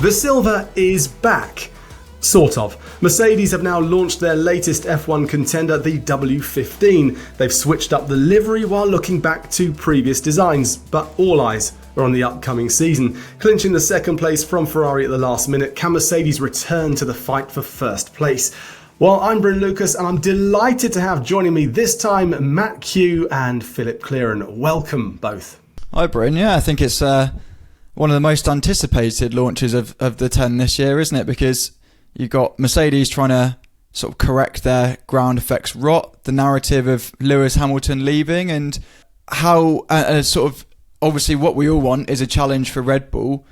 The silver is back. Sort of. Mercedes have now launched their latest F1 contender, the W15. They've switched up the livery while looking back to previous designs, but all eyes are on the upcoming season. Clinching the second place from Ferrari at the last minute, can Mercedes return to the fight for first place? Well, I'm Bryn Lucas, and I'm delighted to have joining me this time Matt Q and Filip Cleeren. Welcome both. Hi Bryn, yeah, I think it's one of the most anticipated launches of the 10 this year, isn't it? Because you've got Mercedes trying to sort of correct their ground effects rot, the narrative of Lewis Hamilton leaving, and how sort of obviously what we all want is a challenge for Red Bull.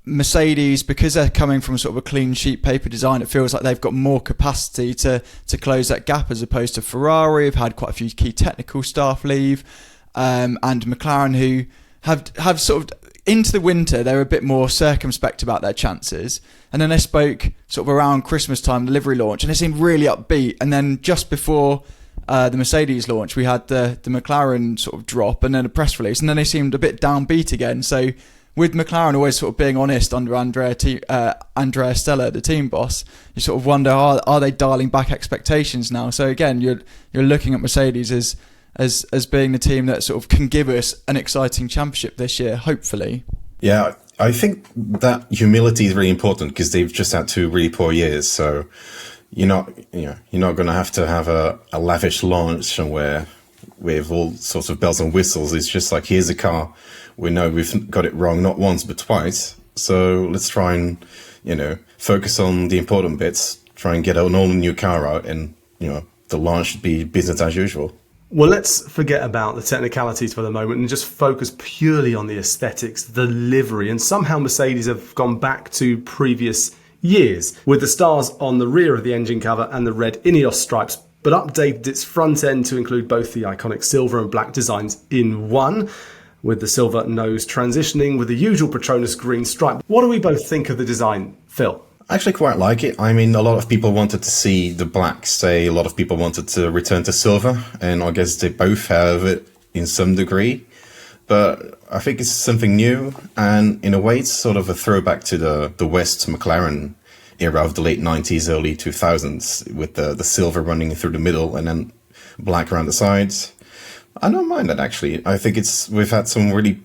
Mercedes, because they're coming from sort of a clean sheet paper design, it feels like they've got more capacity to close that gap as opposed to Ferrari, who've had quite a few key technical staff leave, and McLaren, who have sort of into the winter, they were a bit more circumspect about their chances. And then they spoke sort of around Christmas time, the livery launch, and it seemed really upbeat. And then just before the Mercedes launch, we had the McLaren sort of drop and then a press release. And then they seemed a bit downbeat again. So with McLaren always sort of being honest under Andrea Stella, the team boss, you sort of wonder, are they dialing back expectations now? So again, you're looking at Mercedes as being the team that sort of can give us an exciting championship this year, hopefully. Yeah, I think that humility is really important because they've just had 2 really poor years. So you're not going to have a lavish launch somewhere with all sorts of bells and whistles. It's just like, here's a car. We know we've got it wrong not once but twice. So let's try and focus on the important bits. Try and get an all new car out, and the launch should be business as usual. Well, let's forget about the technicalities for the moment and just focus purely on the aesthetics, the livery. And somehow Mercedes have gone back to previous years with the stars on the rear of the engine cover and the red Ineos stripes, but updated its front end to include both the iconic silver and black designs in one, with the silver nose transitioning with the usual Petronas green stripe. What do we both think of the design, Phil? I actually quite like it. I mean, a lot of people wanted to see the black stay. A lot of people wanted to return to silver. And I guess they both have it in some degree. But I think it's something new. And in a way, it's sort of a throwback to the West McLaren era of the late 90s, early 2000s, with the silver running through the middle and then black around the sides. I don't mind that, actually. I think we've had some really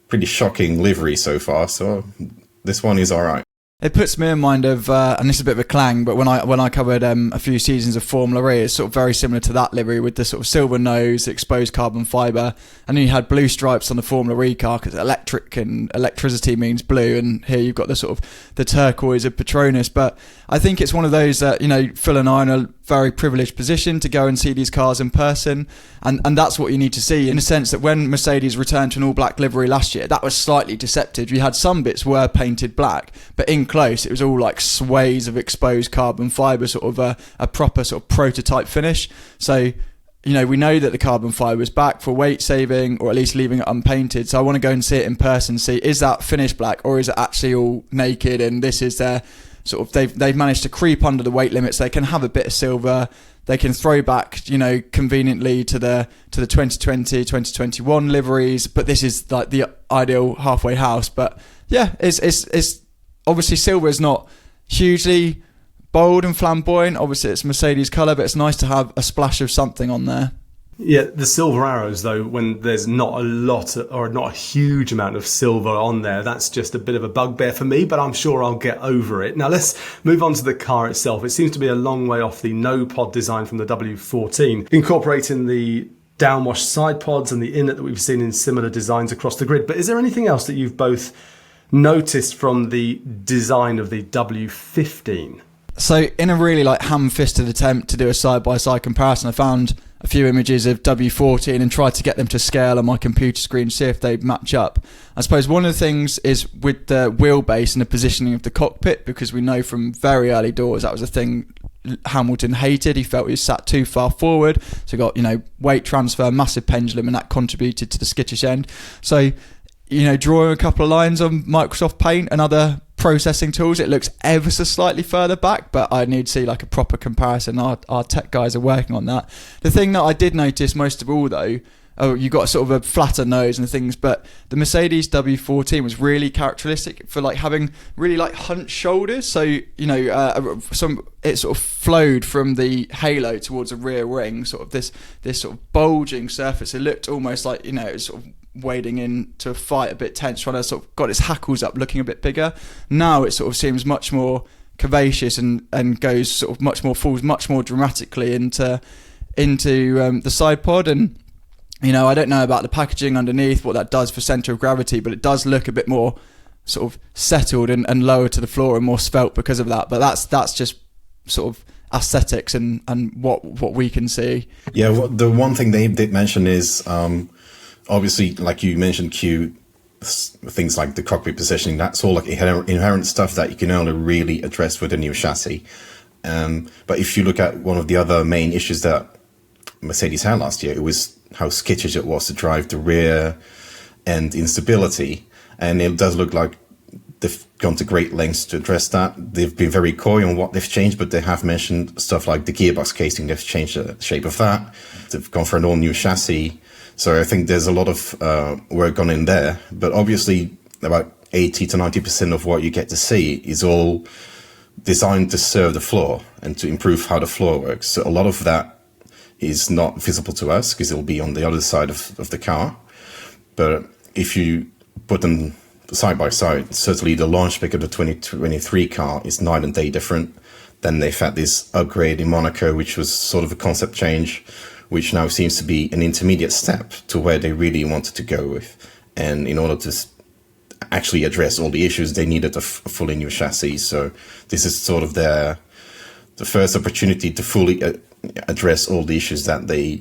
pretty shocking livery so far. So this one is all right. It puts me in mind of, and this is a bit of a clang, but when I covered a few seasons of Formula E, it's sort of very similar to that livery with the sort of silver nose, exposed carbon fibre, and then you had blue stripes on the Formula E car because electric and electricity means blue, and here you've got the sort of the turquoise of Petronas. But I think it's one of those that, Phil and I are in a very privileged position to go and see these cars in person, and that's what you need to see, in the sense that when Mercedes returned to an all-black livery last year, that was slightly deceptive. You had some bits were painted black, but in close it was all like sways of exposed carbon fibre, sort of a proper sort of prototype finish. So we know that the carbon fibre is back for weight saving, or at least leaving it unpainted. So I want to go and see it in person, see is that finished black or is it actually all naked, and this is their sort of they've managed to creep under the weight limits. They can have a bit of silver. They can throw back, conveniently to the 2020, 2021 liveries. But this is like the ideal halfway house. But yeah, it's obviously silver is not hugely bold and flamboyant. Obviously it's Mercedes colour, but it's nice to have a splash of something on there. Yeah, the silver arrows, though, when there's not a lot or not a huge amount of silver on there, that's just a bit of a bugbear for me, but I'm sure I'll get over it. Now, let's move on to the car itself. It seems to be a long way off the no-pod design from the W14, incorporating the downwash side pods and the inlet that we've seen in similar designs across the grid. But is there anything else that you've both noticed from the design of the W15? So in a really ham-fisted attempt to do a side-by-side comparison, I found a few images of W14 and tried to get them to scale on my computer screen to see if they match up. I suppose one of the things is with the wheelbase and the positioning of the cockpit, because we know from very early doors that was a thing Hamilton hated. He felt he was sat too far forward, so got weight transfer, massive pendulum, and that contributed to the skittish end. So drawing a couple of lines on Microsoft Paint and other processing tools, it looks ever so slightly further back, but I need to see a proper comparison. Our tech guys are working on that. The thing that I did notice most of all, though, you got sort of a flatter nose and things, but the Mercedes W14 was really characteristic for like having really like hunched shoulders. So it sort of flowed from the halo towards the rear ring, sort of this sort of bulging surface. It looked almost like, it was sort of wading into a fight a bit tense, trying to sort of got its hackles up, looking a bit bigger. Now it sort of seems much more curvaceous and goes sort of falls much more dramatically into the side pod. And I don't know about the packaging underneath, what that does for centre of gravity, but it does look a bit more sort of settled and lower to the floor and more svelte because of that. But that's just sort of aesthetics and what we can see. Yeah, the one thing they did mention is obviously, like you mentioned, Q, things like the cockpit positioning, that's all like inherent stuff that you can only really address with a new chassis. But if you look at one of the other main issues that Mercedes had last year, it was how skittish it was to drive the rear end instability. And it does look like they've gone to great lengths to address that. They've been very coy on what they've changed, but they have mentioned stuff like the gearbox casing. They've changed the shape of that. They've gone for an all-new chassis. So I think there's a lot of work gone in there. But obviously, about 80 to 90% of what you get to see is all designed to serve the floor and to improve how the floor works. So a lot of that is not visible to us because it'll be on the other side of the car. But if you put them side by side, certainly the launch pick of the 2023 car is night and day different. Then they've had this upgrade in Monaco, which was sort of a concept change, which now seems to be an intermediate step to where they really wanted to go with. And in order to actually address all the issues, they needed a fully new chassis. So this is sort of the first opportunity to fully address all the issues that they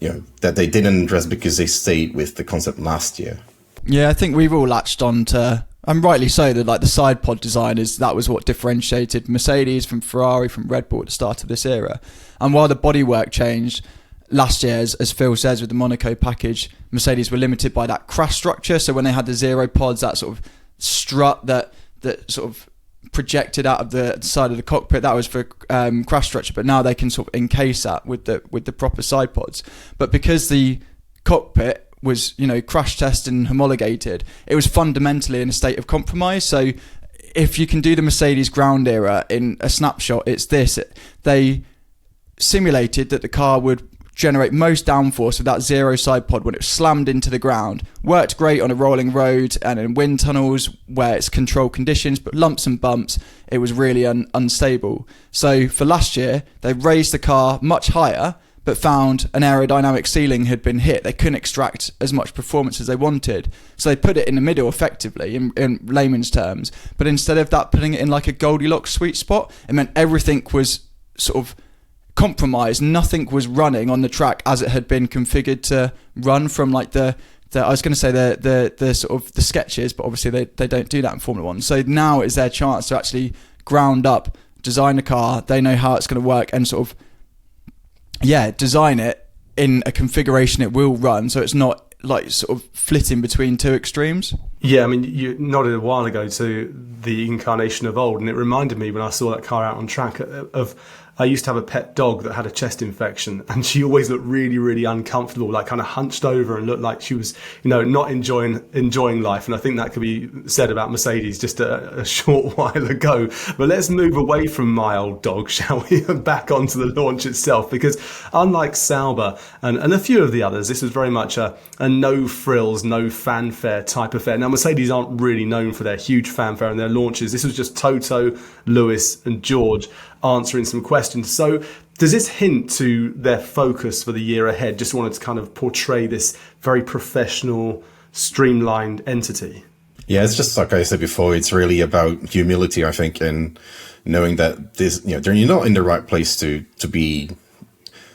didn't address because they stayed with the concept last year. Yeah, I think we've all latched on to, and rightly so, that like the side pod design that was what differentiated Mercedes from Ferrari, from Red Bull at the start of this era. And while the bodywork changed last year, as Phil says, with the Monaco package, Mercedes were limited by that crash structure. So when they had the zero pods, that sort of strut that sort of projected out of the side of the cockpit, that was for crash structure. But now they can sort of encase that with the proper side pods. But because the cockpit was crash tested and homologated, it was fundamentally in a state of compromise. So if you can do the Mercedes ground era in a snapshot, it's this: they simulated that the car would generate most downforce with that zero side pod when it was slammed into the ground. Worked great on a rolling road and in wind tunnels where it's controlled conditions, but lumps and bumps, it was really unstable. So for last year, they raised the car much higher, but found an aerodynamic ceiling had been hit. They couldn't extract as much performance as they wanted. So they put it in the middle effectively, in layman's terms. But instead of that, putting it in like a Goldilocks sweet spot, it meant everything was sort of compromised. Nothing was running on the track as it had been configured to run from like the I was going to say the sort of the sketches, but obviously they don't do that in Formula One. So now is their chance to actually ground up, design a car. They know how it's going to work and sort of design it in a configuration it will run, so it's not like sort of flitting between two extremes. Yeah, I mean, you nodded a while ago to the incarnation of old, and it reminded me when I saw that car out on track of I used to have a pet dog that had a chest infection, and she always looked really, really uncomfortable, like kind of hunched over and looked like she was, not enjoying life. And I think that could be said about Mercedes just a short while ago. But let's move away from my old dog, shall we, and back onto the launch itself, because unlike Sauber and a few of the others, this was very much a no frills, no fanfare type affair. Now, Mercedes aren't really known for their huge fanfare in their launches. This was just Toto, Lewis and George answering some questions. So does this hint to their focus for the year ahead? Just wanted to kind of portray this very professional, streamlined entity. Yeah, it's just like I said before, it's really about humility, I think, and knowing that this, you're not in the right place to be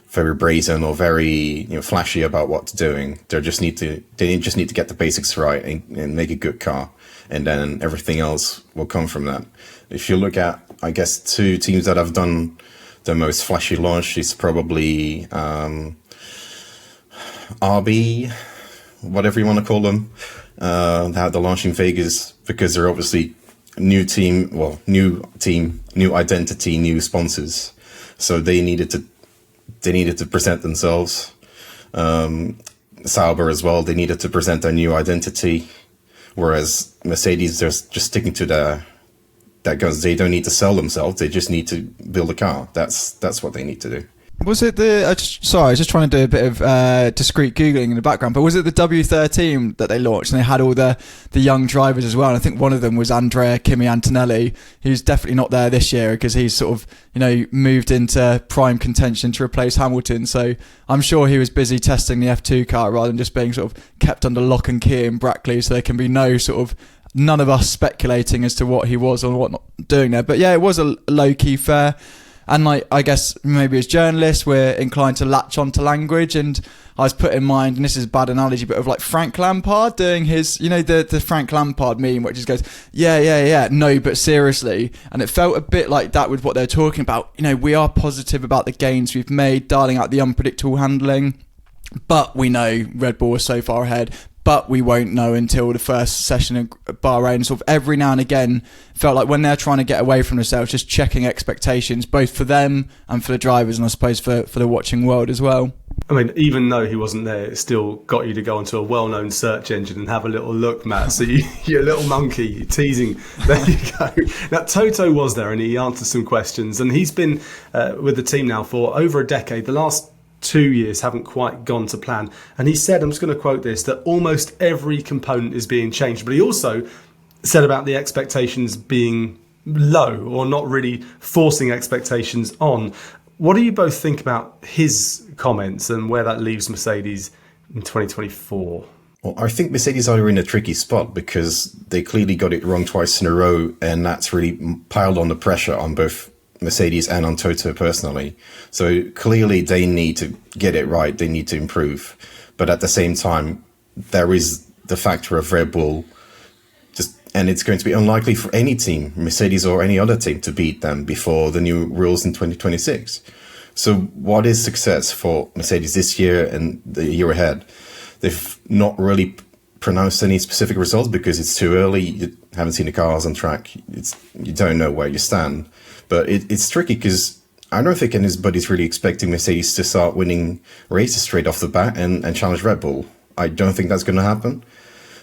very brazen or very flashy about what they're doing. They just need to get the basics right and make a good car, and then everything else will come from that. If you look at, I guess, two teams that have done the most flashy launch, is probably RB, whatever you want to call them. They had the launch in Vegas because they're obviously new team, new identity, new sponsors. So they needed to present themselves. Sauber as well, they needed to present their new identity, whereas Mercedes, they're just sticking to that guns. They don't need to sell themselves, they just need to build a car. That's what they need to do. Was it I was just trying to do a bit of discreet Googling in the background, but was it the W13 that they launched and they had all the young drivers as well? And I think one of them was Andrea Kimi Antonelli, who's definitely not there this year because he's sort of, moved into prime contention to replace Hamilton. So I'm sure he was busy testing the F2 car rather than just being sort of kept under lock and key in Brackley, so there can be none of us speculating as to what he was or what not doing there. But yeah, it was a low-key fair. And I guess maybe as journalists, we're inclined to latch onto language. And I was put in mind, and this is a bad analogy, but of like Frank Lampard doing his, the Frank Lampard meme, which just goes, yeah, no, but seriously. And it felt a bit like that with what they're talking about. We are positive about the gains we've made, dialing out the unpredictable handling. But we know Red Bull is so far ahead. But we won't know until the first session in Bahrain. Sort of every now and again, felt like when they're trying to get away from themselves, just checking expectations, both for them and for the drivers, and I suppose for the watching world as well. I mean, even though he wasn't there, it still got you to go onto a well-known search engine and have a little look, Matt. So you're a little monkey, you're teasing. There you go. Now, Toto was there and he answered some questions, and he's been with the team now for over a decade. The last 2 years haven't quite gone to plan. And he said, I'm just going to quote this, that almost every component is being changed. But he also said about the expectations being low or not really forcing expectations on. What do you both think about his comments and where that leaves Mercedes in 2024? Well, I think Mercedes are in a tricky spot because they clearly got it wrong twice in a row, and that's really piled on the pressure on both Mercedes and on Toto personally. So clearly they need to get it right, they need to improve. But at the same time, there is the factor of Red Bull, and it's going to be unlikely for any team, Mercedes or any other team, to beat them before the new rules in 2026. So what is success for Mercedes this year and the year ahead? They've not really pronounced any specific results because it's too early. You haven't seen the cars on track. You don't know where you stand. But it's tricky because I don't think anybody's really expecting Mercedes to start winning races straight off the bat and challenge Red Bull. I don't think that's going to happen.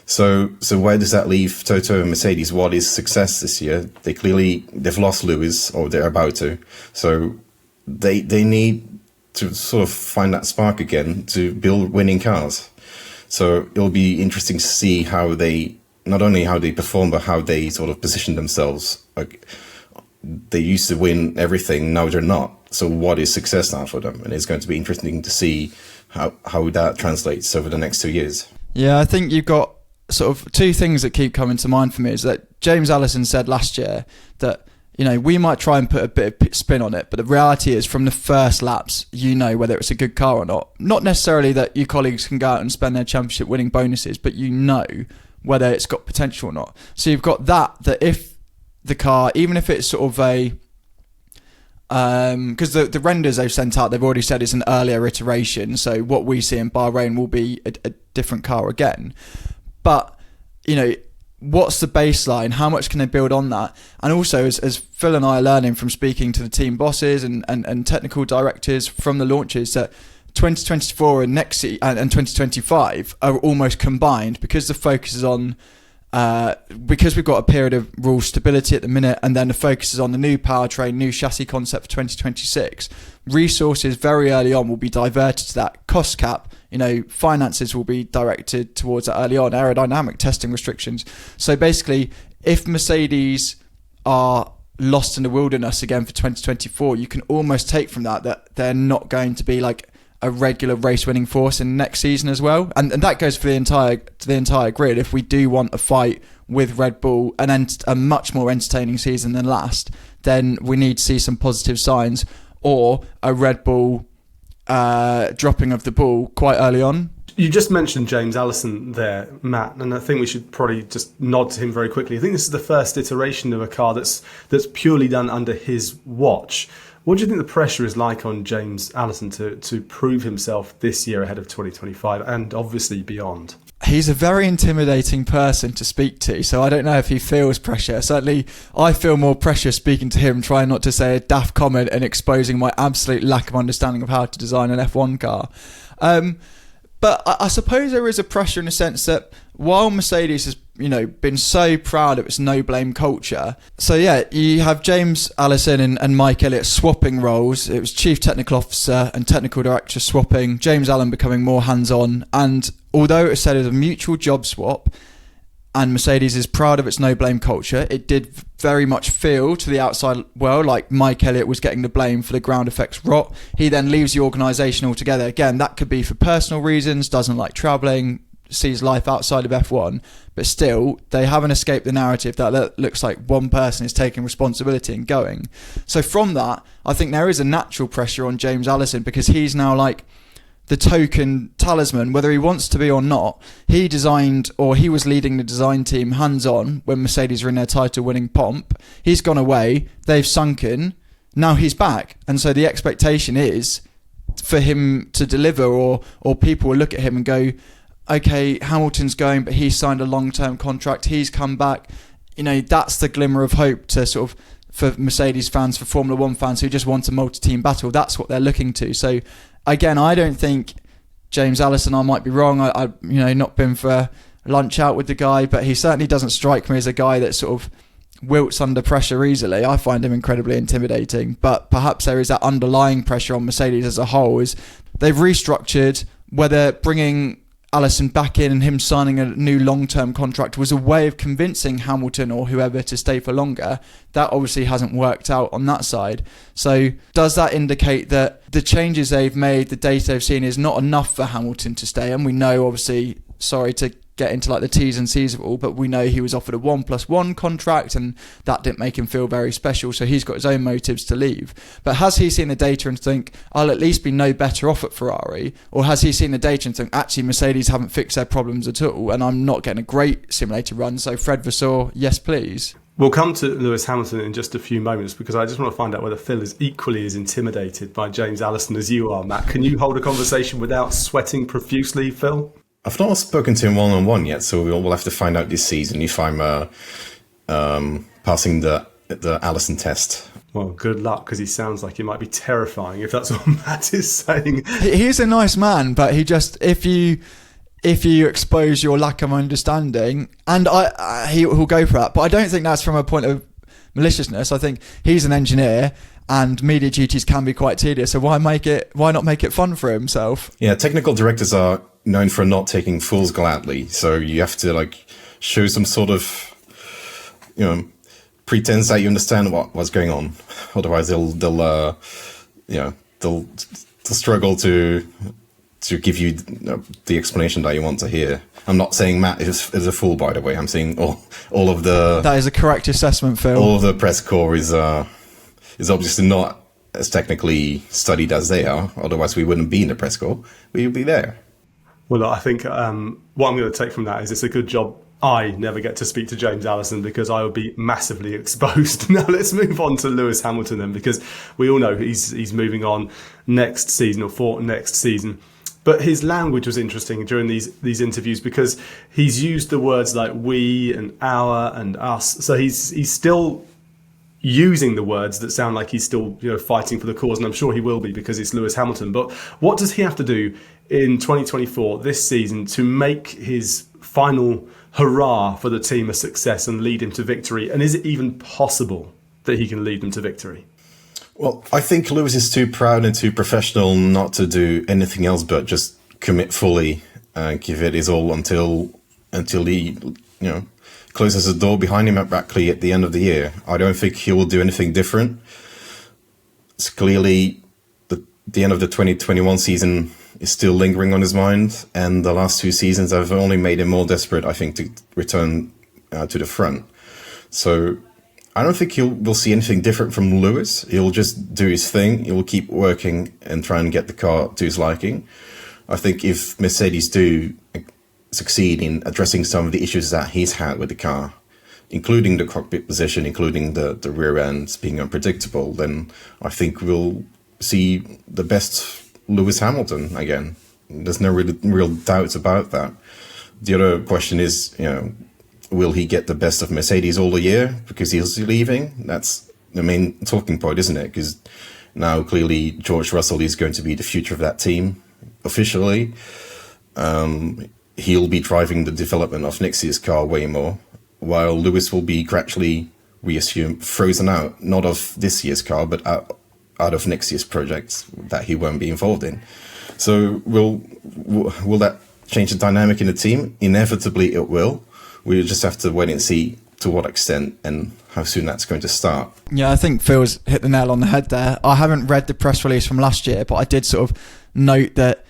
So where does that leave Toto and Mercedes? What is success this year? They've lost Lewis, or they're about to. So they need to sort of find that spark again to build winning cars. So it'll be interesting to see not only how they perform, but how they sort of position themselves. Like, they used to win everything, now they're not. So what is success now for them? And it's going to be interesting to see how that translates over the next 2 years. Yeah, I think you've got sort of two things that keep coming to mind for me. Is that James Allison said last year that, we might try and put a bit of spin on it, but the reality is from the first laps, whether it's a good car or not. Not necessarily that your colleagues can go out and spend their championship winning bonuses, but whether it's got potential or not. So you've got that if the car, even if it's sort of a because the renders they've sent out, they've already said it's an earlier iteration, so what we see in Bahrain will be a different car again. But what's the baseline? How much can they build on that? And also, as Phil and I are learning from speaking to the team bosses and technical directors from the launches, that 2024 and 2025 are almost combined because the focus is on because we've got a period of rule stability at the minute, and then the focus is on the new powertrain, new chassis concept for 2026. Resources very early on will be diverted to that. Cost cap, finances will be directed towards that early on. Aerodynamic testing restrictions. So basically, if Mercedes are lost in the wilderness again for 2024, you can almost take from that they're not going to be like a regular race winning force in next season as well, and that goes for the entire grid. If we do want a fight with Red Bull and a much more entertaining season than last, then we need to see some positive signs, or a Red Bull dropping of the ball quite early on. You just mentioned James Allison there, Matt, and I think we should probably just nod to him very quickly. I think this is the first iteration of a car that's purely done under his watch. What do you think the pressure is like on James Allison to prove himself this year ahead of 2025 and obviously beyond? He's a very intimidating person to speak to, so I don't know if he feels pressure. Certainly, I feel more pressure speaking to him, trying not to say a daft comment and exposing my absolute lack of understanding of how to design an F1 car. But I suppose there is a pressure in the sense that while Mercedes has, been so proud of its no blame culture. So yeah, you have James Allison and Mike Elliott swapping roles. It was chief technical officer and technical director swapping. James Allen becoming more hands-on. And although it was said as a mutual job swap, and Mercedes is proud of its no-blame culture, it did very much feel to the outside world like Mike Elliott was getting the blame for the ground effects rot. He then leaves the organisation altogether. Again, that could be for personal reasons, doesn't like travelling, sees life outside of F1, but still, they haven't escaped the narrative that looks like one person is taking responsibility and going. So from that, I think there is a natural pressure on James Allison because he's now like the token talisman, whether he wants to be or not. He designed, or he was leading the design team hands-on when Mercedes were in their title-winning pomp. He's gone away, they've sunken, now he's back. And so the expectation is for him to deliver, or people will look at him and go, okay, Hamilton's going, but he signed a long-term contract, he's come back. That's the glimmer of hope to sort of, for Mercedes fans, for Formula One fans who just want a multi-team battle. That's what they're looking to. So again, I don't think James Allison, I might be wrong, I've not been for a lunch out with the guy, but he certainly doesn't strike me as a guy that sort of wilts under pressure easily. I find him incredibly intimidating, but perhaps there is that underlying pressure on Mercedes as a whole. Is they've restructured, whether bringing Allison back in and him signing a new long-term contract was a way of convincing Hamilton or whoever to stay for longer. That obviously hasn't worked out on that side. So does that indicate that the changes they've made, the data they've seen, is not enough for Hamilton to stay? And we know, obviously, sorry to get into like the T's and C's of it all, but we know he was offered a 1+1 contract and that didn't make him feel very special, so he's got his own motives to leave. But has he seen the data and think, I'll at least be no better off at Ferrari? Or has he seen the data and think, actually Mercedes haven't fixed their problems at all and I'm not getting a great simulator run, so Fred Vasseur, yes please? We'll come to Lewis Hamilton in just a few moments because I just want to find out whether Phil is equally as intimidated by James Allison as you are, Matt. Can you hold a conversation without sweating profusely, Phil? I've not spoken to him one-on-one yet, so we'll have to find out this season if I'm passing the Allison test. Well, good luck, because he sounds like he might be terrifying, if that's what Matt is saying. He's a nice man, but he just, if you expose your lack of understanding, and he'll go for that. But I don't think that's from a point of maliciousness. I think he's an engineer, and media duties can be quite tedious. So why not make it fun for himself? Yeah, technical directors are known for not taking fools gladly. So you have to show some sort of, pretense that you understand what's going on. Otherwise, they'll struggle to give you the explanation that you want to hear. I'm not saying Matt is a fool, by the way. I'm saying all of the... That is a correct assessment, Phil. All of the press corps is obviously not as technically studied as they are. Otherwise, we wouldn't be in the press corps. We would be there. Well, I think what I'm going to take from that is it's a good job I never get to speak to James Allison because I would be massively exposed. Now let's move on to Lewis Hamilton then, because we all know he's moving on next season or for next season. But his language was interesting during these interviews because he's used the words like we and our and us. So he's still using the words that sound like he's still fighting for the cause, and I'm sure he will be because it's Lewis Hamilton. But what does he have to do in 2024, this season, to make his final hurrah for the team a success and lead him to victory? And is it even possible that he can lead them to victory? Well, I think Lewis is too proud and too professional not to do anything else but just commit fully and give it his all until he closes the door behind him at Brackley at the end of the year. I don't think he will do anything different. It's clearly the end of the 2021 season is still lingering on his mind, and the last two seasons have only made him more desperate, I think, to return to the front. So I don't think we'll see anything different from Lewis. He'll just do his thing. He'll keep working and try and get the car to his liking. I think if Mercedes do succeed in addressing some of the issues that he's had with the car, including the cockpit position, including the rear ends being unpredictable, then I think we'll see the best Lewis Hamilton again. There's no real doubts about that. The other question is, will he get the best of Mercedes all the year because he's leaving? That's the main talking point, isn't it? Because now clearly George Russell is going to be the future of that team officially. he'll be driving the development of next year's car way more, while Lewis will be gradually, we assume, frozen out, not of this year's car, but out of next year's projects that he won't be involved in. So will that change the dynamic in the team? Inevitably it will. We'll just have to wait and see to what extent and how soon that's going to start. Yeah, I think Phil's hit the nail on the head there. I haven't read the press release from last year, but I did sort of note that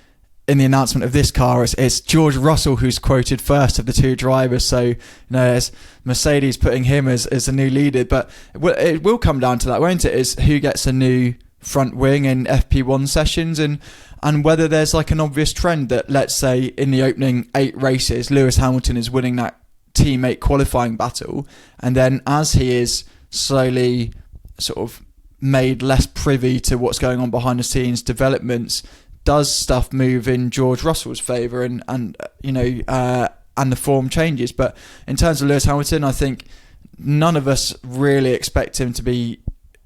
in the announcement of this car, it's George Russell who's quoted first of the two drivers. So, it's Mercedes putting him as the new leader. But it will come down to that, won't it? Is who gets a new front wing in FP1 sessions, and whether there's like an obvious trend that, let's say, in the opening 8 races, Lewis Hamilton is winning that teammate qualifying battle, and then as he is slowly sort of made less privy to what's going on behind the scenes developments, does stuff move in George Russell's favour, and the form changes. But in terms of Lewis Hamilton, I think none of us really expect him to be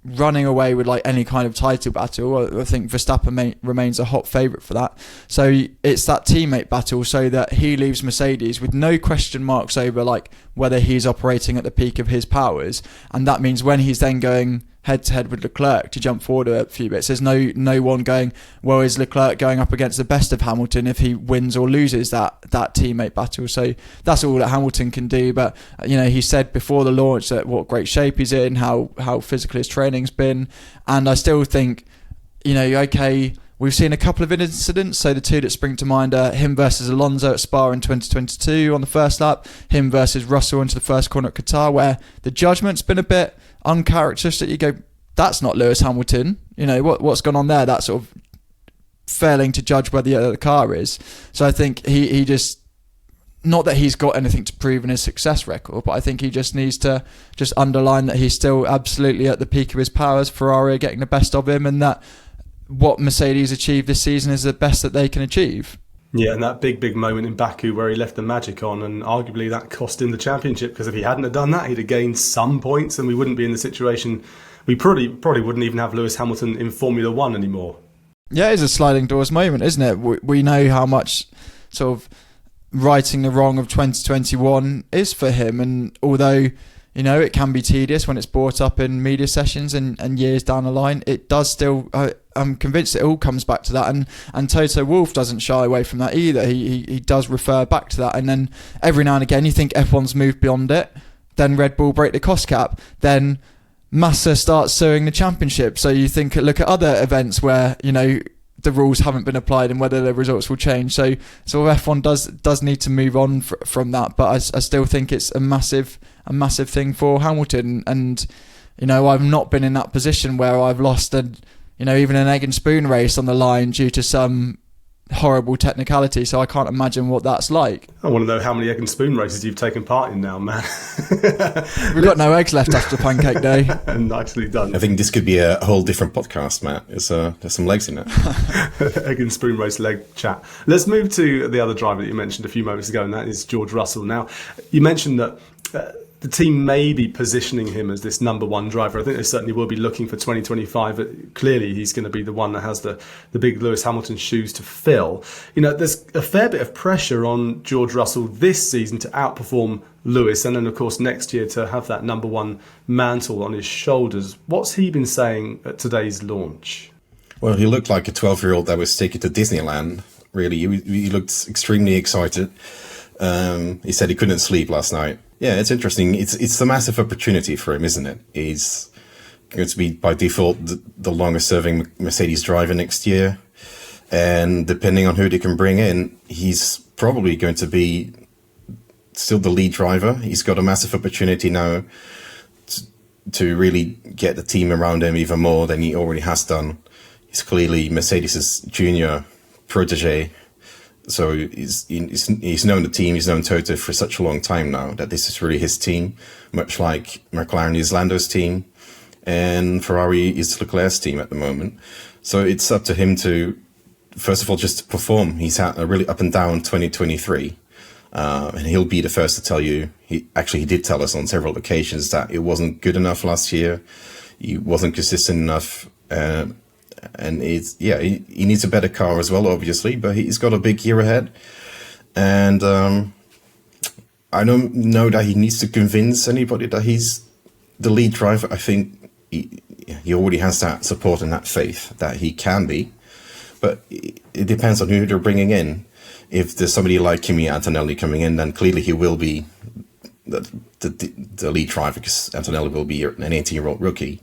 running away with like any kind of title battle. I think Verstappen remains a hot favourite for that. So it's that teammate battle, so that he leaves Mercedes with no question marks over like whether he's operating at the peak of his powers, and that means when he's then going head to head with Leclerc to jump forward a few bits, there's no one going, well, is Leclerc going up against the best of Hamilton if he wins or loses that teammate battle? So that's all that Hamilton can do. But he said before the launch that what great shape he's in, how physical his training's been, and I still think okay, we've seen a couple of incidents. So the two that spring to mind are him versus Alonso at Spa in 2022 on the first lap, him versus Russell into the first corner at Qatar, where the judgment's been a bit uncharacteristic. You go, that's not Lewis Hamilton. What's gone on there? That sort of failing to judge where the other car is. So I think he just, not that he's got anything to prove in his success record, but I think he just needs to just underline that he's still absolutely at the peak of his powers. Ferrari are getting the best of him, and that what Mercedes achieved this season is the best that they can achieve. Yeah, and that big moment in Baku where he left the magic on, and arguably that cost him the championship, because if he hadn't have done that, he'd have gained some points and we wouldn't be in the situation. We probably wouldn't even have Lewis Hamilton in Formula One anymore. Yeah, it's a sliding doors moment, isn't it? We know how much sort of righting the wrong of 2021 is for him, and although it can be tedious when it's brought up in media sessions and years down the line, it does still, I'm convinced it all comes back to that, and Toto Wolff doesn't shy away from that either. He does refer back to that, and then every now and again you think F1's moved beyond it, then Red Bull break the cost cap, then Massa starts suing the championship, so you think, look at other events where the rules haven't been applied and whether the results will change. So F1 does need to move on from that, but I still think it's a massive thing for Hamilton. And I've not been in that position where I've lost even an egg and spoon race on the line due to some horrible technicality, so I can't imagine what that's like. I want to know how many egg and spoon races you've taken part in now, man. We've got no eggs left after Pancake Day. Nicely done. I think this could be a whole different podcast, Matt. There's some legs in it. Egg and spoon race leg chat. Let's move to the other driver that you mentioned a few moments ago, and that is George Russell. Now, you mentioned that the team may be positioning him as this number one driver. I think they certainly will be looking for 2025. But clearly, he's going to be the one that has the big Lewis Hamilton shoes to fill. There's a fair bit of pressure on George Russell this season to outperform Lewis, and then, of course, next year to have that number one mantle on his shoulders. What's he been saying at today's launch? Well, he looked like a 12-year-old that was taken to Disneyland, really. He looked extremely excited. He said he couldn't sleep last night. Yeah, it's interesting. It's a massive opportunity for him, isn't it? He's going to be, by default, the longest-serving Mercedes driver next year. And depending on who they can bring in, he's probably going to be still the lead driver. He's got a massive opportunity now to really get the team around him even more than he already has done. He's clearly Mercedes' junior protege. So he's known the team, he's known Toto for such a long time now that this is really his team, much like McLaren is Lando's team and Ferrari is Leclerc's team at the moment. So it's up to him to, first of all, just to perform. He's had a really up and down 2023, and he'll be the first to tell you. He did tell us on several occasions that it wasn't good enough last year. He wasn't consistent enough. And he needs a better car as well, obviously, but he's got a big year ahead. And I don't know that he needs to convince anybody that he's the lead driver. I think he already has that support and that faith that he can be. But it depends on who they're bringing in. If there's somebody like Kimi Antonelli coming in, then clearly he will be the lead driver, because Antonelli will be an 18-year-old rookie.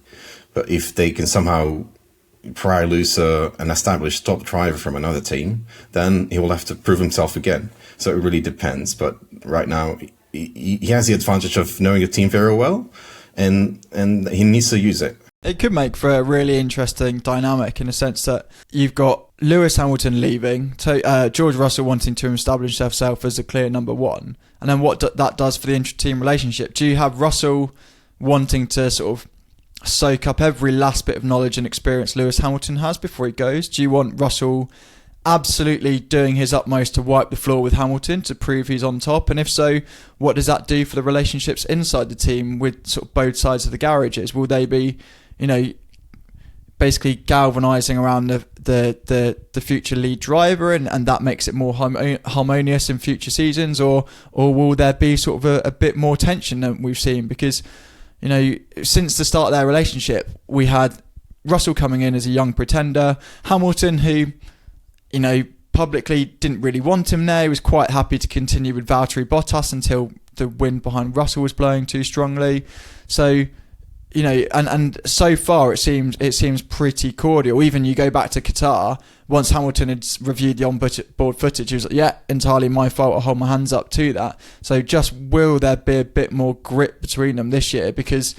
But if they can somehow pry loose an established top driver from another team, then he will have to prove himself again. So it really depends. But right now, he has the advantage of knowing the team very well, and he needs to use it. It could make for a really interesting dynamic in the sense that you've got Lewis Hamilton leaving, George Russell wanting to establish himself as a clear number one, and then what that does for the intra-team relationship. Do you have Russell wanting to sort of soak up every last bit of knowledge and experience Lewis Hamilton has before he goes? Do you want Russell absolutely doing his utmost to wipe the floor with Hamilton to prove he's on top? And if so, what does that do for the relationships inside the team with sort of both sides of the garages? Will they be, basically galvanising around the future lead driver, and that makes it more harmonious in future seasons, or will there be sort of a bit more tension than we've seen? Because since the start of their relationship, we had Russell coming in as a young pretender, Hamilton who publicly didn't really want him there. He was quite happy to continue with Valtteri Bottas until the wind behind Russell was blowing too strongly. So and so far it seems pretty cordial. Even you go back to Qatar, once Hamilton had reviewed the onboard footage, he was like, yeah, entirely my fault, I'll hold my hands up to that. So just will there be a bit more grit between them this year? Because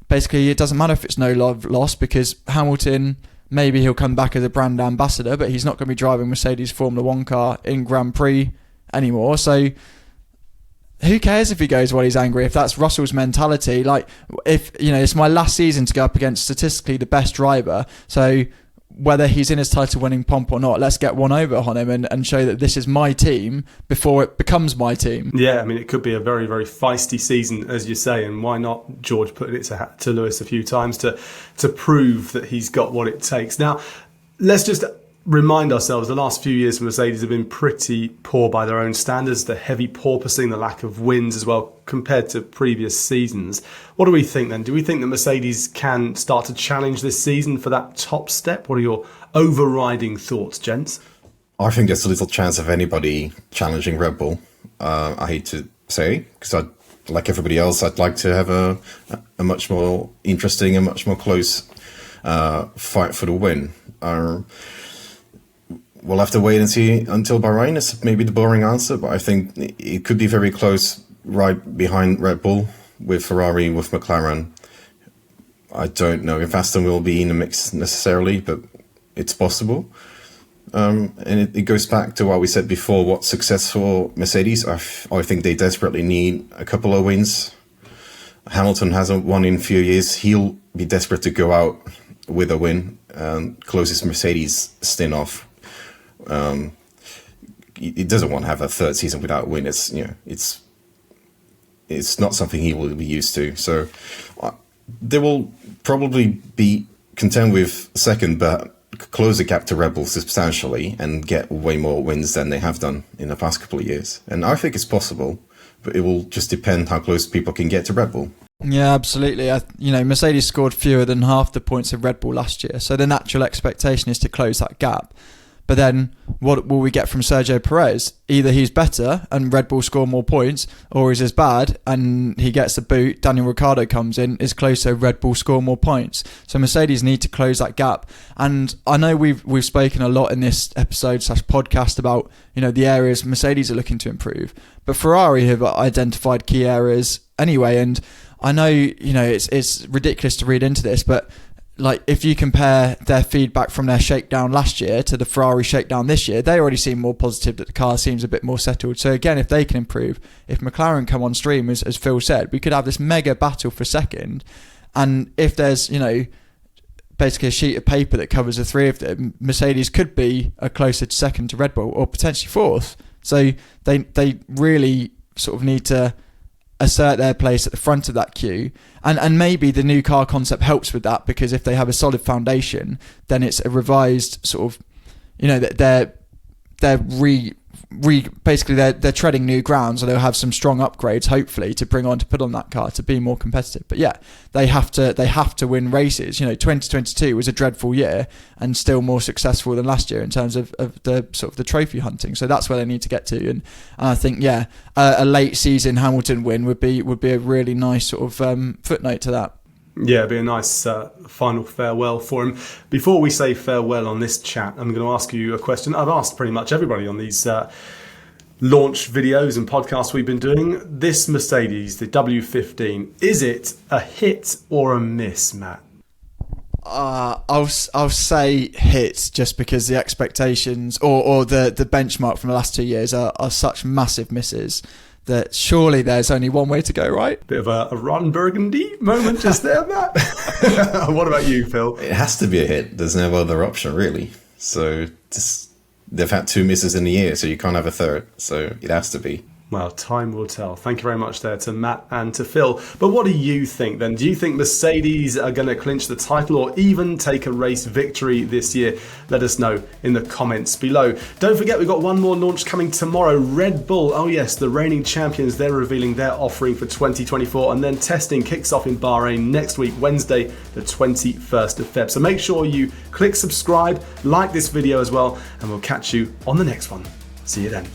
basically it doesn't matter if it's no love lost, because Hamilton, maybe he'll come back as a brand ambassador, but he's not going to be driving Mercedes Formula 1 car in Grand Prix anymore. So who cares if he goes while he's angry, if that's Russell's mentality? Like, if it's my last season to go up against statistically the best driver, so whether he's in his title winning pomp or not, let's get one over on him and show that this is my team before it becomes my team. Yeah, I mean, it could be a very, very feisty season, as you say, and why not George putting it to Lewis a few times to prove that he's got what it takes. Now, let's just remind ourselves, the last few years for Mercedes have been pretty poor by their own standards. The heavy porpoising, the lack of wins as well compared to previous seasons. What do we think then? Do we think that Mercedes can start to challenge this season for that top step? What are your overriding thoughts, gents? I think there's a little chance of anybody challenging Red Bull. I hate to say, because like everybody else, I'd like to have a much more interesting and much more close fight for the win. We'll have to wait and see until Bahrain. Is maybe the boring answer, but I think it could be very close, right behind Red Bull, with Ferrari, with McLaren. I don't know if Aston will be in the mix necessarily, but it's possible. And it goes back to what we said before, what's success for Mercedes. I think they desperately need a couple of wins. Hamilton hasn't won in a few years. He'll be desperate to go out with a win and close his Mercedes stint off. He doesn't want to have a third season without a win. It's not something he will be used to. So they will probably be content with second, but close the gap to Red Bull substantially and get way more wins than they have done in the past couple of years. And I think it's possible, but it will just depend how close people can get to Red Bull. Yeah, absolutely. Mercedes scored fewer than half the points of Red Bull last year, so the natural expectation is to close that gap. But then what will we get from Sergio Perez? Either he's better and Red Bull score more points, or he's as bad and he gets the boot, Daniel Ricciardo comes in, is closer, Red Bull score more points. So Mercedes need to close that gap. And I know we've spoken a lot in this episode / podcast about the areas Mercedes are looking to improve. But Ferrari have identified key areas anyway, and I know it's ridiculous to read into this, but like, if you compare their feedback from their shakedown last year to the Ferrari shakedown this year, they already seem more positive that the car seems a bit more settled. So again, if they can improve, if McLaren come on stream, as Phil said, we could have this mega battle for second. And if there's, basically a sheet of paper that covers the three of them, Mercedes could be a closer to second to Red Bull, or potentially fourth. So they really sort of need to assert their place at the front of that queue, and maybe the new car concept helps with that, because if they have a solid foundation, then it's a revised sort of, they're basically they're treading new ground, so they'll have some strong upgrades hopefully to put on that car to be more competitive. But yeah, they have to win races. 2022 was a dreadful year and still more successful than last year in terms of the sort of the trophy hunting. So that's where they need to get to, and I think a late season Hamilton win would be a really nice sort of footnote to that. Yeah, it'd be a nice final farewell for him. Before we say farewell on this chat, I'm going to ask you a question I've asked pretty much everybody on these launch videos and podcasts we've been doing. This Mercedes, the W15, is it a hit or a miss, Matt? I'll say hit, just because the expectations or the benchmark from the last 2 years are such massive misses that surely there's only one way to go, right? Bit of a Ron Burgundy moment just there, Matt. What about you, Phil? It has to be a hit. There's no other option, really. So they've had 2 misses in a year, so you can't have a third. So it has to be. Well, time will tell. Thank you very much there to Matt and to Phil. But what do you think then? Do you think Mercedes are going to clinch the title or even take a race victory this year? Let us know in the comments below. Don't forget, we've got one more launch coming tomorrow. Red Bull, oh yes, the reigning champions, they're revealing their offering for 2024. And then testing kicks off in Bahrain next week, Wednesday, the 21st of Feb. So make sure you click subscribe, like this video as well, and we'll catch you on the next one. See you then.